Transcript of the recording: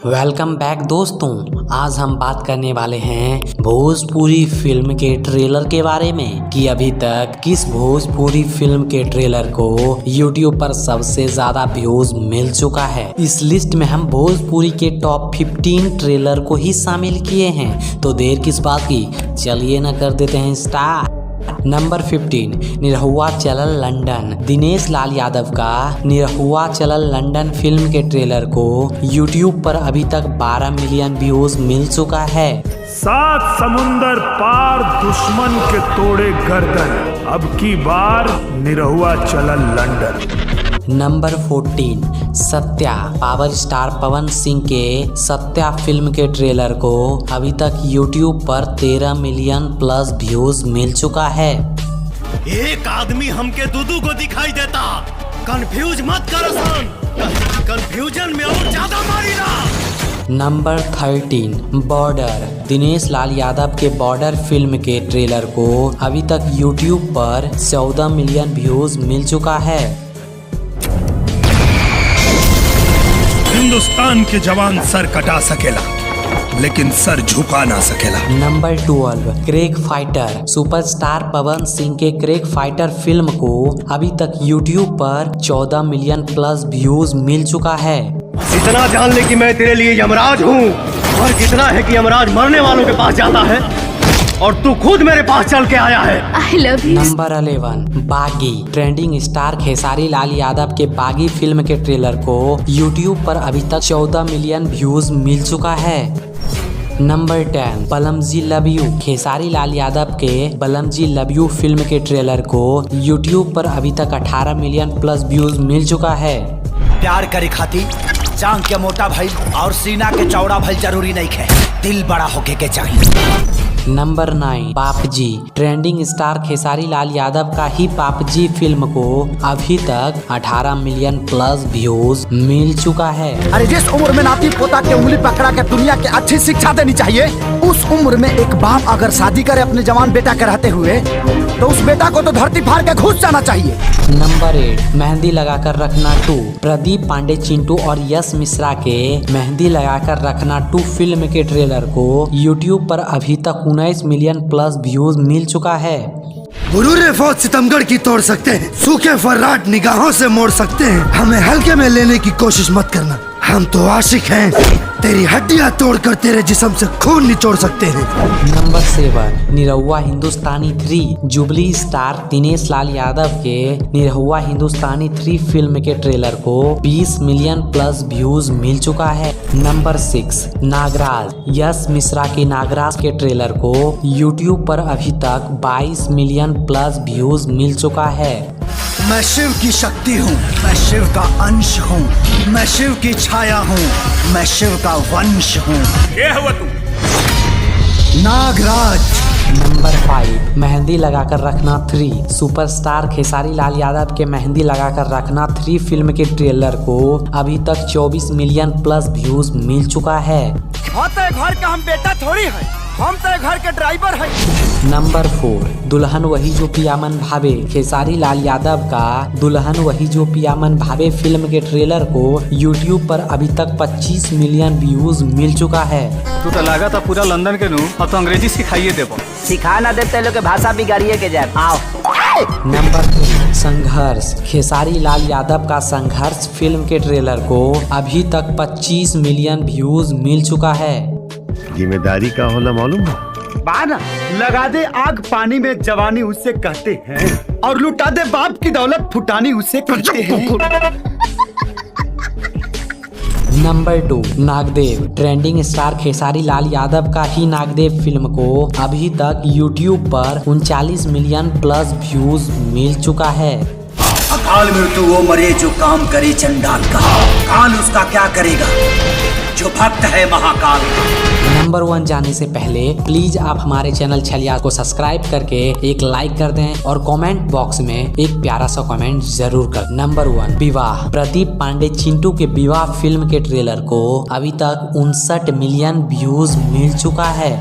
Welcome back दोस्तों, आज हम बात करने वाले हैं भोजपुरी फिल्म के ट्रेलर के बारे में कि अभी तक किस भोजपुरी फिल्म के ट्रेलर को YouTube पर सबसे ज्यादा व्यूज मिल चुका है। इस लिस्ट में हम भोजपुरी के टॉप 15 ट्रेलर को ही शामिल किए हैं, तो देर किस बात की, चलिए ना कर देते हैं स्टार्ट। नंबर 15, निरहुआ चलल लंदन। दिनेश लाल यादव का निरहुआ चलल लंदन फिल्म के ट्रेलर को YouTube पर अभी तक 12 मिलियन व्यूज मिल चुका है। 7 समुंदर पार दुश्मन के तोड़े गर्दन, अब की बार निरहुआ चलल London. Number 14, Satya. Power star Pawan Singh के सत्या फिल्म के ट्रेलर को अभी तक YouTube पर 13 मिलियन प्लस व्यूज मिल चुका है। एक आदमी हमके दूदू को दिखाई देता, कंफ्यूज मत कर सन, कंफ्यूजन में और ज्यादा मारीला। Number 13, border. दिनेश लाल यादव के बॉर्डर फिल्म के ट्रेलर को अभी तक YouTube पर 14 मिलियन व्यूज मिल चुका है। हिंदुस्तान के जवान सर कटा सकेला, लेकिन सर झुका ना सकेला। Number 12, crack fighter. सुपरस्टार पवन सिंह के क्रेग फाइटर फिल्म को अभी तक YouTube पर 14 मिलियन प्लस व्यूज मिल चुका है। इतना जान ले कि मैं तेरे लिए यमराज हूँ, और कितना है कि यमराज मरने वालों के पास जाता है, और तू खुद मेरे पास चल के आया है। I love you. नंबर 11, बागी। ट्रेंडिंग स्टार खेसारी लाल यादव के बागी फिल्म के ट्रेलर को YouTube पर अभी तक 14 मिलियन व्यूज मिल चुका है। Number 10, Balamji love you. Khesari Lal Yadav के बलमजी लव यू फिल्म के ट्रेलर को YouTube पर अभी तक 18 मिलियन प्लस व्यूज मिल चुका है। प्यार करे खातिर जांग के मोटा भइल और सीना के चौड़ा भइल जरूरी नहीं है, दिल बड़ा होके के चाहिए। Number 9, पापजी। Trending star Khesari Lal Yadav का ही पापजी फिल्म को अभी तक 18 मिलियन प्लस व्यूज मिल चुका है। अरे जिस उम्र में नाती पोता के उंगली पकड़ा के दुनिया की अच्छी शिक्षा देनी चाहिए, उस उम्र में एक बाप अगर शादी करे अपने जवान बेटा के रहते हुए, तो उस बेटा को तो धरती फाड़ के घुस जाना चाहिए। नंबर 8, मेहंदी लगाकर रखना 2। प्रदीप पांडे चिंटू और यश मिश्रा के मेहंदी लगाकर रखना 2 फिल्म के ट्रेलर को YouTube पर अभी तक 19 मिलियन प्लस व्यूज मिल चुका है। बुरूरे फौज सितमगढ़ की तोड़ सकते हैं, सूखे फर्राट निगाहों से मोड़ सकते हैं, हमें हल्के में लेने की कोशिश मत करना, हम तो आशिक हैं, तेरी हड्डियां तोड़कर तेरे जिस्म से खून निचोड़ सकते हैं। नंबर 7, निरहुआ हिंदुस्तानी 3। जुबली स्टार दिनेश लाल यादव के निरहुआ हिंदुस्तानी 3 फिल्म के ट्रेलर को 20 मिलियन प्लस व्यूज मिल चुका है। नंबर 6, नागराज। यश मिश्रा के नागराज के ट्रेलर को YouTube पर अभी तक 22 मिलियन प्लस व्यूज मिल चुका है। मैं शिव की शक्ति हूँ, मैं शिव का अंश हूँ, मैं शिव की छाया हूँ, मैं शिव का वंश हूँ। क्या हुआ तू? नागराज। नंबर 5, मेहंदी लगाकर रखना 3। सुपरस्टार खेसारी लाल यादव के मेहंदी लगाकर रखना 3 फिल्म के ट्रेलर को अभी तक 24 मिलियन प्लस व्यूज मिल चुका है। घर का हम बेटा थोड़ी है, हम तो घर के ड्राइवर है। नंबर 4, दुल्हन वही जो पियामन भावे। खेसारी लाल यादव का दुल्हन वही जो पियामन भावे फिल्म के ट्रेलर को YouTube पर अभी तक 25 मिलियन व्यूज मिल चुका है। तू तो लगा था पूरा लंदन के नू, अब तो अंग्रेजी सिखाइए देबो। सिखा ना देते लोग के भाषा बिगाड़िए के जाए। आओ। नंबर 3, संघर्ष। खेसारी लाल यादव का संघर्ष फिल्म के ट्रेलर को अभी तक 25 मिलियन व्यूज मिल चुका है। जिम्मेदारी का होला मालूम है? बाना लगा दे आग पानी में जवानी उससे कहते हैं, और लुटा दे बाप की दौलत फुटानी उससे कहते हैं। Number 2, Nagdev. Trending star Khesari Lal Yadav का ही नागदेव फिल्म को अभी तक YouTube पर 39 मिलियन प्लस व्यूज मिल चुका है। अकाल मृत्यु वो मरे जो काम करे चंडाल का, काल उसका क्या करेगा जो भक्त है महाकाल। नंबर 1 जाने से पहले प्लीज आप हमारे चैनल छलिया को सब्सक्राइब करके एक लाइक कर दें और कमेंट बॉक्स में एक प्यारा सा कमेंट जरूर कर। नंबर 1, विवाह। प्रदीप पांडे चिंटू के विवाह फिल्म के ट्रेलर को अभी तक 59 मिलियन व्यूज मिल चुका है।